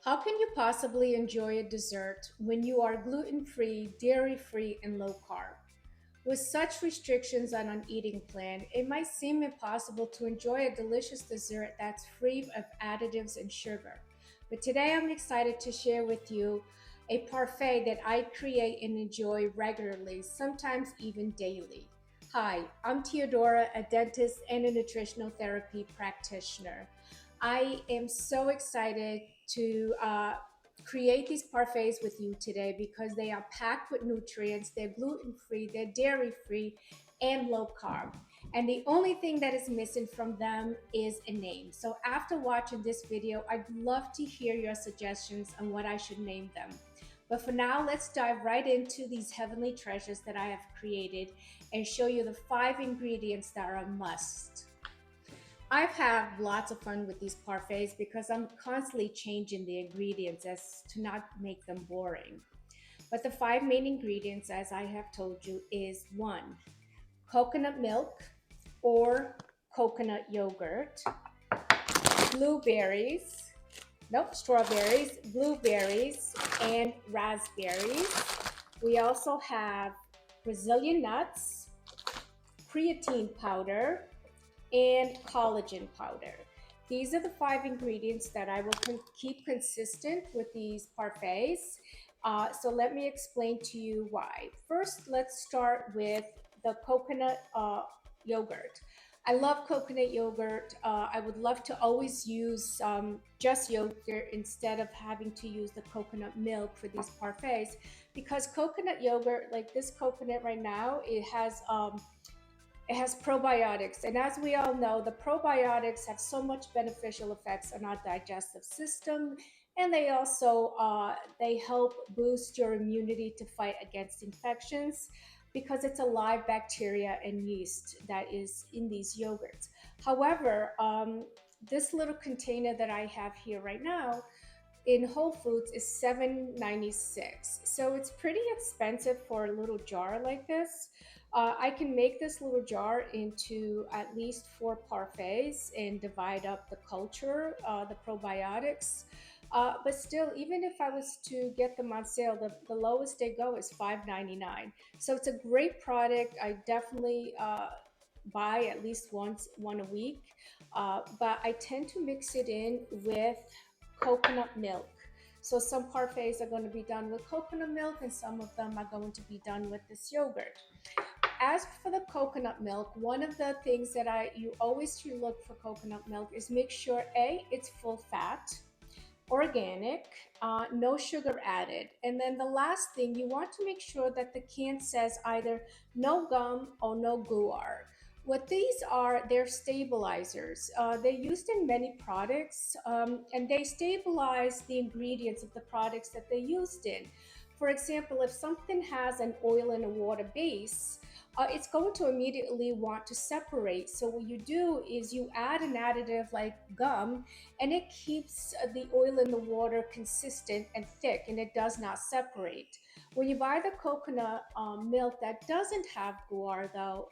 How can you possibly enjoy a dessert when you are gluten-free, dairy-free, and low carb? With such restrictions on an eating plan, it might seem impossible to enjoy a delicious dessert that's free of additives and sugar. But today I'm excited to share with you a parfait that I create and enjoy regularly, sometimes even daily. Hi, I'm Teodora, a dentist and a nutritional therapy practitioner. I am so excited to create these parfaits with you today because they are packed with nutrients, they're gluten free, they're dairy free, and low carb. And the only thing that is missing from them is a name. So after watching this video, I'd love to hear your suggestions on what I should name them. But for now, let's dive right into these heavenly treasures that I have created and show you the 5 ingredients that are a must. I've had lots of fun with these parfaits because I'm constantly changing the ingredients as to not make them boring. But the 5 main ingredients, as I have told you, is one, coconut milk or coconut yogurt, blueberries, nope, strawberries, blueberries, and raspberries. We also have Brazilian nuts, creatine powder, and collagen powder. These are the 5 ingredients that I will keep consistent with these parfaits. So let me explain to you why. First, let's start with the coconut yogurt. I love coconut yogurt. I would love to always use just yogurt instead of having to use the coconut milk for these parfaits because coconut yogurt, like this coconut right now, it has probiotics, and as we all know, the probiotics have so much beneficial effects on our digestive system, and they also they help boost your immunity to fight against infections because it's a live bacteria and yeast that is in these yogurts. However, this little container that I have here right now in Whole Foods is $7.96. So it's pretty expensive for a little jar like this. I can make this little jar into at least 4 parfaits and divide up the culture, the probiotics. But still, even if I was to get them on sale, the lowest they go is $5.99. So it's a great product. I definitely buy at least one a week. But I tend to mix it in with coconut milk. So some parfaits are going to be done with coconut milk and some of them are going to be done with this yogurt. As for the coconut milk, one of the things that you always should look for coconut milk is make sure it's full fat, organic, no sugar added. And then the last thing, you want to make sure that the can says either no gum or no guar. What these are, they're stabilizers. They're used in many products and they stabilize the ingredients of the products that they're used in. For example, if something has an oil and a water base, it's going to immediately want to separate. So what you do is you add an additive like gum and it keeps the oil in the water consistent and thick and it does not separate. When you buy the coconut milk that doesn't have guar though,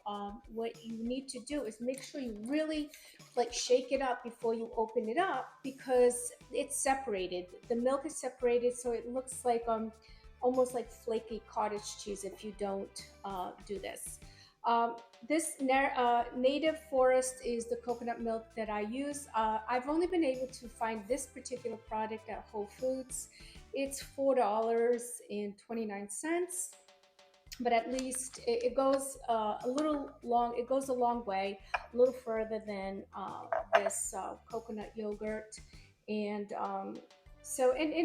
what you need to do is make sure you really like shake it up before you open it up because it's separated. The milk is separated so it looks like almost like flaky cottage cheese if you don't do this. This native forest is the coconut milk that I use. I've only been able to find this particular product at Whole Foods. It's $4.29, but at least it goes a little long. It goes a long way, a little further than this coconut yogurt, and and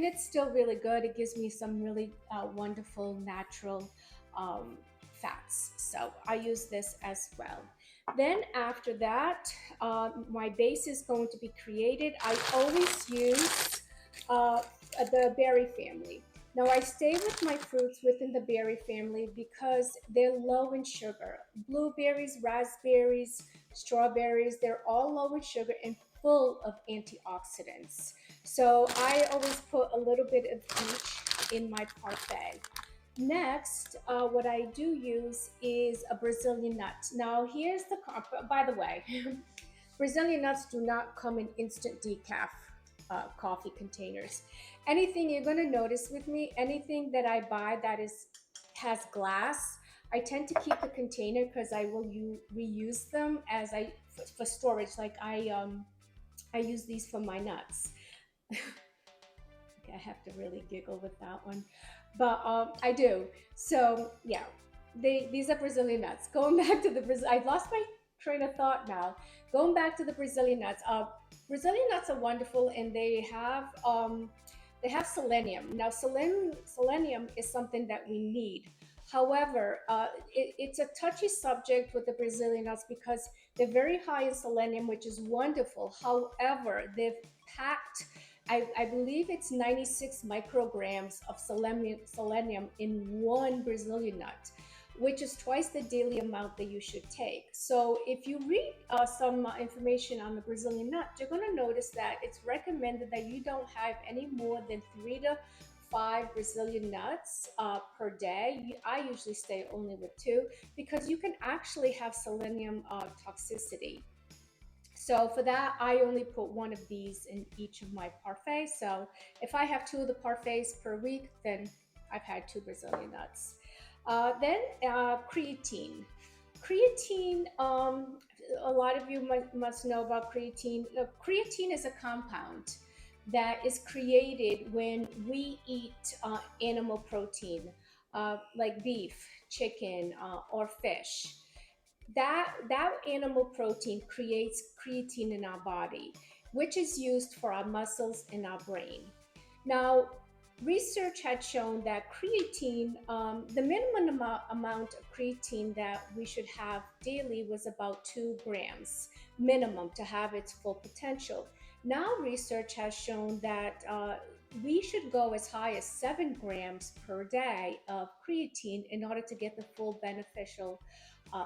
it's still really good. It gives me some really wonderful natural fats. So I use this as well. Then after that, my base is going to be created. I always use the berry family. Now I stay with my fruits within the berry family because they're low in sugar. Blueberries, raspberries, strawberries, they're all low in sugar and full of antioxidants. So I always put a little bit of each in my parfait. Next, what I do use is a Brazilian nut. Now, here's by the way, Brazilian nuts do not come in instant decaf. coffee containers. Anything you're going to notice with me, anything that I buy that has glass, I tend to keep the container because I will reuse them as for storage. Like I use these for my nuts. Okay, I have to really giggle with that one, but I do. So yeah, these are Brazilian nuts. Going back to the Brazil, I lost my train of thought now. Going back to the Brazilian nuts. Brazilian nuts are wonderful, and they have selenium. Now, selenium is something that we need. However, it's a touchy subject with the Brazilian nuts because they're very high in selenium, which is wonderful. However, they've packed, I believe it's 96 micrograms of selenium in one Brazilian nut, which is twice the daily amount that you should take. So if you read some information on the Brazilian nut, you're going to notice that it's recommended that you don't have any more than 3 to 5 Brazilian nuts per day. I usually stay only with 2 because you can actually have selenium toxicity. So for that, I only put 1 of these in each of my parfaits. So if I have 2 of the parfaits per week, then I've had 2 Brazilian nuts. Then creatine. Creatine, a lot of you must know about creatine. Creatine is a compound that is created when we eat animal protein, like beef, chicken, or fish. That animal protein creates creatine in our body, which is used for our muscles and our brain. Now, research had shown that creatine, the minimum amount of creatine that we should have daily was about 2 grams minimum to have its full potential. Now, research has shown that we should go as high as 7 grams per day of creatine in order to get the full beneficial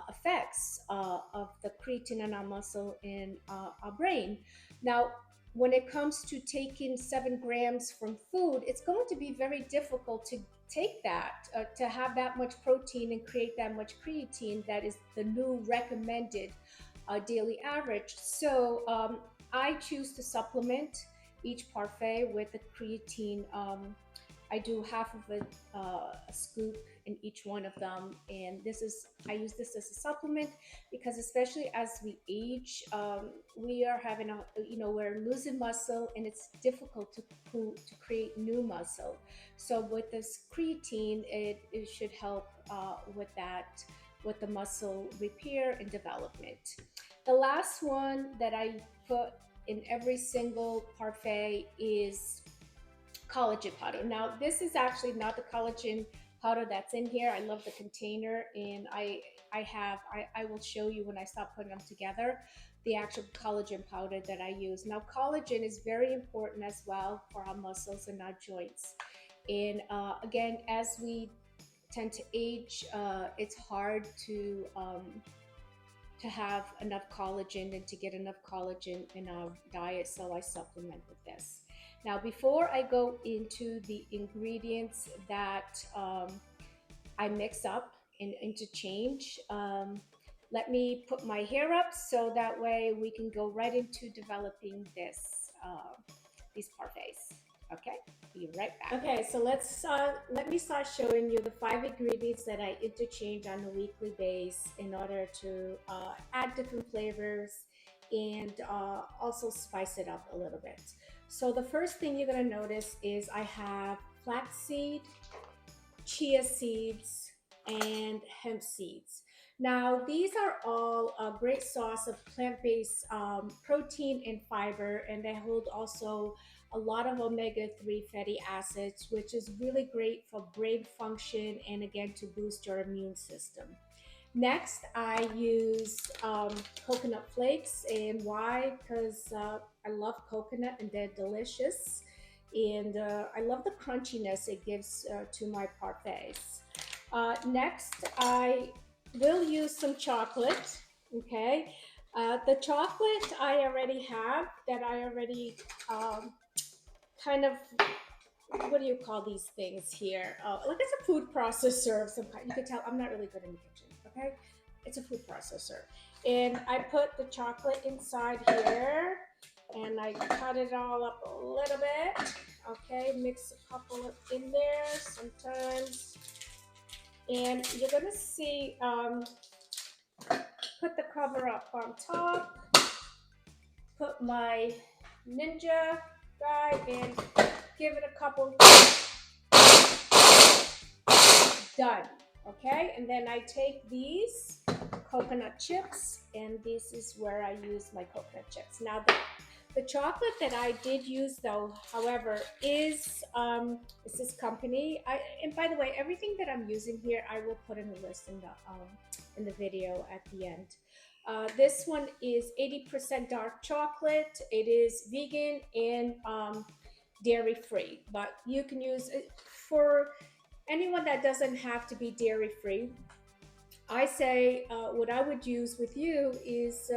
effects of the creatine in our muscle and our brain. Now, when it comes to taking 7 grams from food, it's going to be very difficult to take that, to have that much protein and create that much creatine. That is the new recommended daily average. So I choose to supplement each parfait with the creatine. I do half of a scoop in each one of them, and I use this as a supplement because especially as we age, we are having we're losing muscle, and it's difficult to create new muscle. So with this creatine, it should help with that, with the muscle repair and development. The last one that I put in every single parfait is collagen powder. Now, this is actually not the collagen powder that's in here. I love the container, and I will show you when I start putting them together the actual collagen powder that I use. Now, collagen is very important as well for our muscles and our joints. And again, as we tend to age, it's hard to have enough collagen and to get enough collagen in our diet, so I supplement with this. Now, before I go into the ingredients that I mix up and interchange, let me put my hair up so that way we can go right into developing these parfaits. Okay, be right back. Okay, so let me start showing you the 5 ingredients that I interchange on a weekly basis in order to add different flavors and also spice it up a little bit. So the first thing you're going to notice is I have flaxseed, chia seeds, and hemp seeds. Now, these are all a great source of plant-based protein and fiber, and they hold also a lot of omega-3 fatty acids, which is really great for brain function and again to boost your immune system. Next, I use coconut flakes, and why? Because I love coconut and they're delicious, and I love the crunchiness it gives to my parfaits. Next, I will use some chocolate. Okay, the chocolate I already have that I already kind of, what do you call these things here? Like it's a food processor of some kind. You can tell I'm not really good in the kitchen, okay? It's a food processor. And I put the chocolate inside here, and I cut it all up a little bit. Okay, mix a couple of in there sometimes. And you're gonna see, put the cover up on top, put my Ninja guy and give it a couple, done. Okay, and then I take these coconut chips, and this is where I use my coconut chips. Now the chocolate that I did use, though, however, is this company. And by the way, everything that I'm using here, I will put in the list in the video at the end. This one is 80% dark chocolate. It is vegan and dairy free, but you can use it for anyone that doesn't have to be dairy free. I say what I would use with you is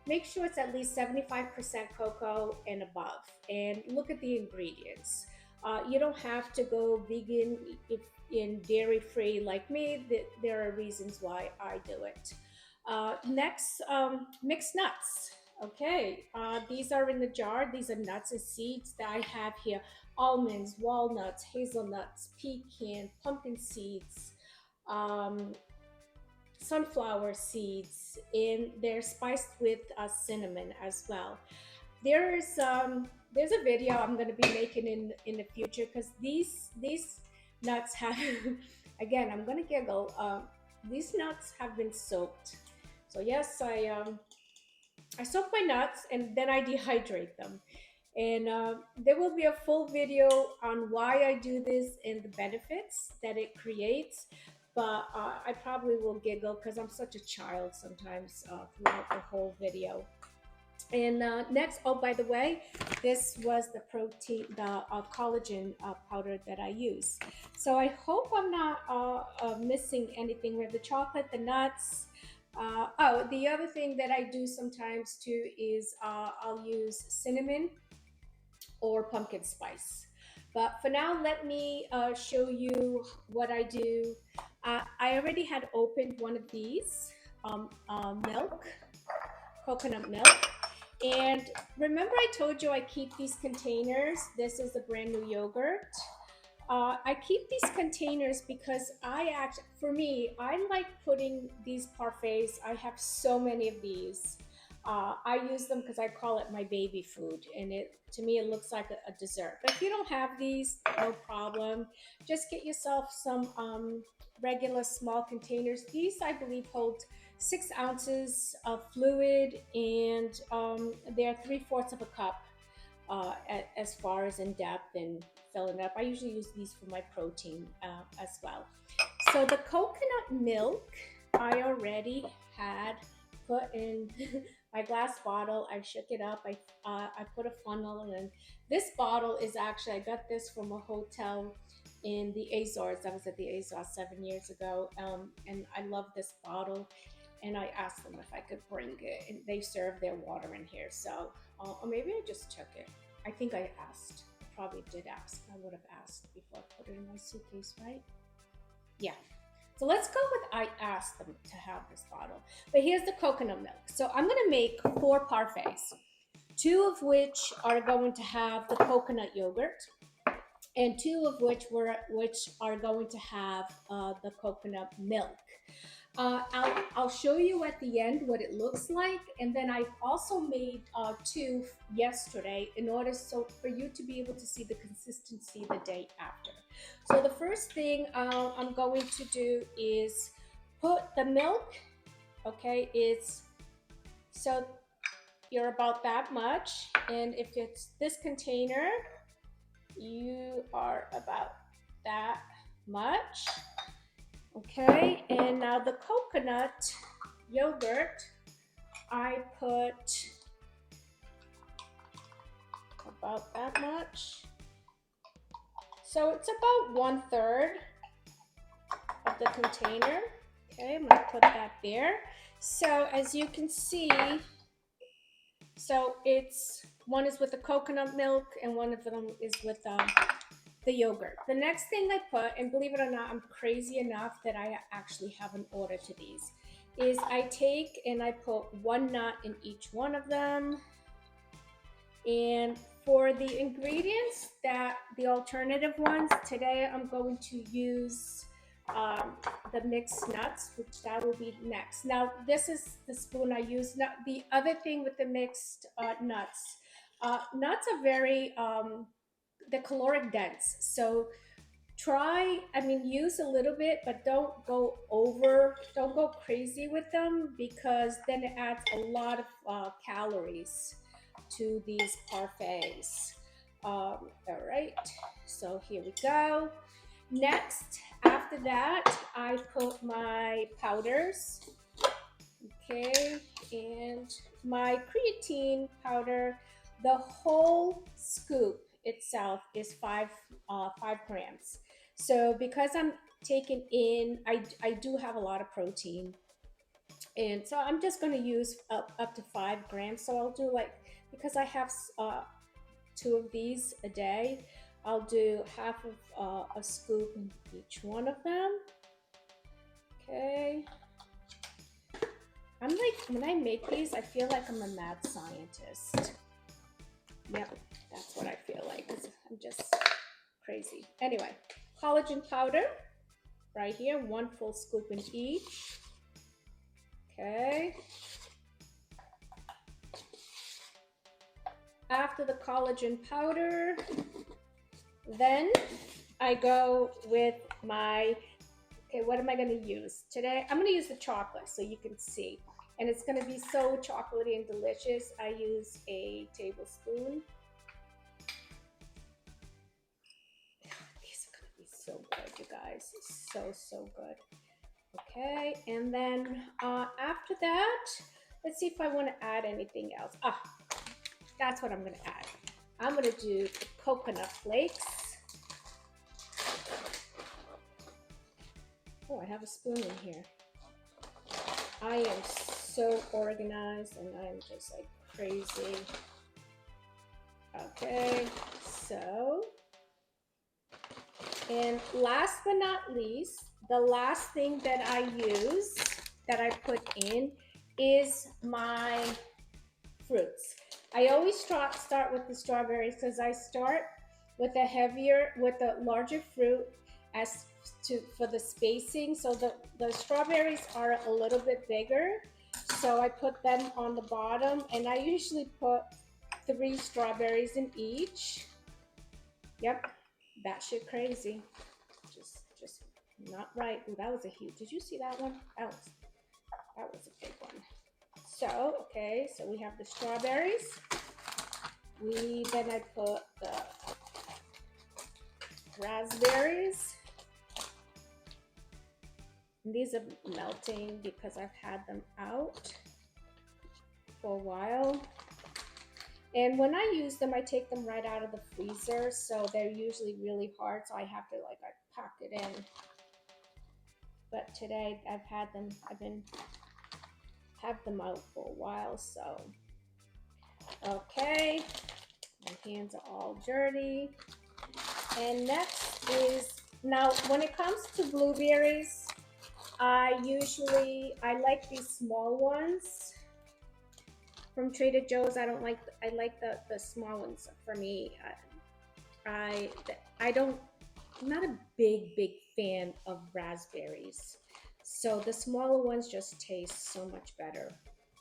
make sure it's at least 75% cocoa and above, and look at the ingredients. You don't have to go vegan if in dairy free like me. There are reasons why I do it. Next, mixed nuts. Okay, these are in the jar. These are nuts and seeds that I have here: almonds, walnuts, hazelnuts, pecan, pumpkin seeds, um, sunflower seeds, and they're spiced with cinnamon as well. There's a video I'm going to be making in the future, because these nuts have again, I'm going to giggle. These nuts have been soaked. So yes, I soak my nuts and then I dehydrate them. And there will be a full video on why I do this and the benefits that it creates. But I probably will giggle because I'm such a child sometimes throughout the whole video. And next, oh, by the way, this was the protein, the collagen powder that I use. So I hope I'm not missing anything. We have the chocolate, the nuts. Oh, the other thing that I do sometimes too is I'll use cinnamon or pumpkin spice. But for now, let me show you what I do. I already had opened one of these milk, coconut milk. And remember I told you I keep these containers. This is a brand new yogurt. I keep these containers because for me, I like putting these parfaits. I have so many of these. I use them because I call it my baby food, and to me it looks like a dessert. But if you don't have these, no problem. Just get yourself some regular small containers. These, I believe, hold 6 ounces of fluid, and they're 3/4 of a cup as far as in depth and filling up. I usually use these for my protein as well. So the coconut milk I already had put in my glass bottle. I shook it up. I put a funnel in. This bottle is actually, I got this from a hotel in the Azores. I was at the Azores 7 years ago, and I love this bottle. And I asked them if I could bring it, and they serve their water in here. So, or maybe I just took it. I think I asked. I probably did ask. I would have asked before I put it in my suitcase, right? Yeah. So let's go with I asked them to have this bottle. But here's the coconut milk. So I'm going to make 4 parfaits, 2 of which are going to have the coconut yogurt, and 2 of which are going to have the coconut milk. I'll show you at the end what it looks like, and then I also made 2 yesterday in order for you to be able to see the consistency the day after. So the first thing I'm going to do is put the milk. Okay, so you're about that much, and if it's this container, you are about that much. Okay, and now the coconut yogurt, I put about that much. So it's about 1/3 of the container. Okay, I'm gonna put that there. So as you can see, so one is with the coconut milk and one of them is with the yogurt. The next thing I put, and believe it or not, I'm crazy enough that I actually have an order to these, is I take and I put 1 nut in each one of them. And for the ingredients, that the alternative ones, today I'm going to use the mixed nuts, which that will be next. Now, this is the spoon I use. Now, the other thing with the mixed nuts, nuts are very, they're caloric dense. So try, I mean, use a little bit, but don't go crazy with them, because then it adds a lot of calories to these parfaits. All right, so here we go. Next, after that, I put my powders. Okay, and my creatine powder, the whole scoop itself is 5 grams. So because I'm taking in, I do have a lot of protein, and so I'm just going to use up to 5 grams. So I'll do like, because I have 2 of these a day, I'll do half of a scoop in each one of them. Okay. I'm like, when I make these, I feel like I'm a mad scientist. Yep, that's what I feel like, 'cause I'm just crazy. Anyway, collagen powder right here, 1 full scoop in each. Okay. After the collagen powder, then I go with my, okay, what am I going to use? Today, I'm going to use the chocolate so you can see. And it's going to be so chocolatey and delicious. I use a tablespoon. These are going to be so good, you guys. So good. Okay, and then after that, let's see if I want to add anything else. That's what I'm going to add. I'm going to do the coconut flakes. Oh, I have a spoon in here. I am so organized, and I'm just like crazy. Okay, so, and last but not least, the last thing that I use, that I put in, is my fruits. I always start with the strawberries, because I start with the larger fruit as for the spacing. So the strawberries are a little bit bigger, so I put them on the bottom, and I usually put 3 strawberries in each. Yep, batshit crazy. Just not right. Ooh, that was a huge. Did you see that one? That was a big one. So, okay, so we have the strawberries. Then I put the raspberries. And these are melting because I've had them out for a while. And when I use them, I take them right out of the freezer, so they're usually really hard, so I have to I pack it in. But today I've have them out for a while, so. Okay, my hands are all dirty. And next is, now when it comes to blueberries, I like these small ones from Trader Joe's. I like the small ones for me. I'm not a big fan of raspberries. So the smaller ones just taste so much better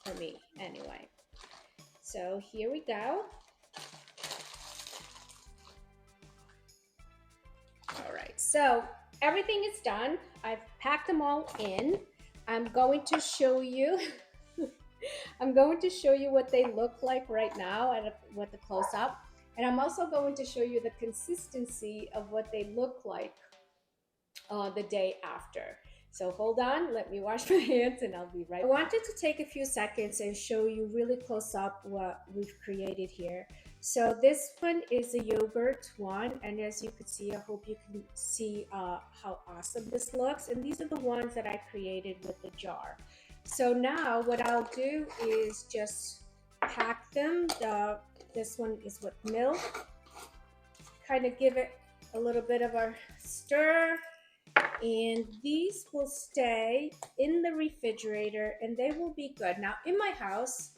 for me anyway. So here we go. All right, so everything is done. I've packed them all in. I'm going to show you what they look like right now with the close-up. And I'm also going to show you the consistency of what they look like the day after. So hold on, let me wash my hands and I'll be right back. I wanted to take a few seconds and show you really close up what we've created here. So this one is a yogurt one, and as you can see, I hope you can see how awesome this looks. And these are the ones that I created with the jar. So now what I'll do is just pack them. This one is with milk. Kind of give it a little bit of a stir. And these will stay in the refrigerator and they will be good. Now in my house,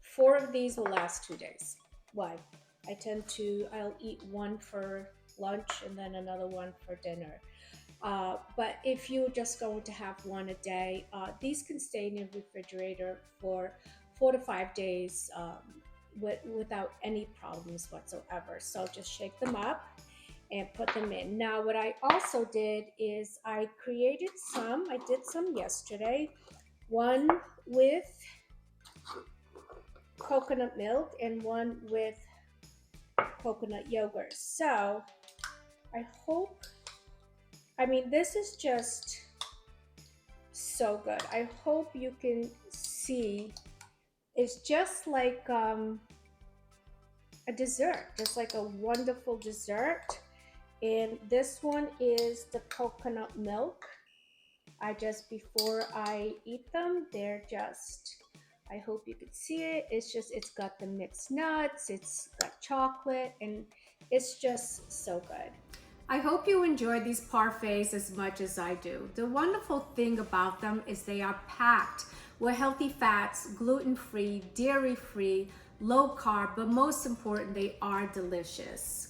4 of these will last 2 days. Why? I'll eat one for lunch and then another one for dinner. But if you're just going to have one a day, these can stay in your refrigerator for 4 to 5 days without any problems whatsoever. So just shake them up and put them in. Now, what I also did is I did some yesterday, one with coconut milk and one with coconut yogurt. So this is just so good. I hope you can see. It's just like a dessert, just like a wonderful dessert. And this one is the coconut milk. Before I eat them, I hope you can see it. It's got the mixed nuts, it's got chocolate, and it's just so good. I hope you enjoy these parfaits as much as I do. The wonderful thing about them is they are packed with healthy fats, gluten-free, dairy-free, low carb, but most important, they are delicious.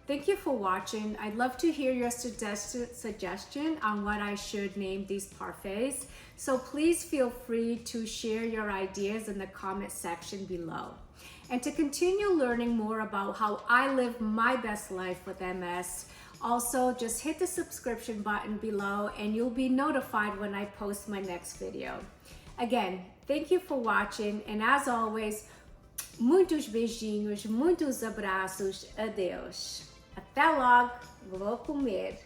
Thank you for watching. I'd love to hear your suggestion on what I should name these parfaits. So please feel free to share your ideas in the comment section below. And to continue learning more about how I live my best life with MS, also just hit the subscription button below and you'll be notified when I post my next video. Again, thank you for watching, and as always, muitos beijinhos, muitos abraços, adeus. Até logo, vou comer.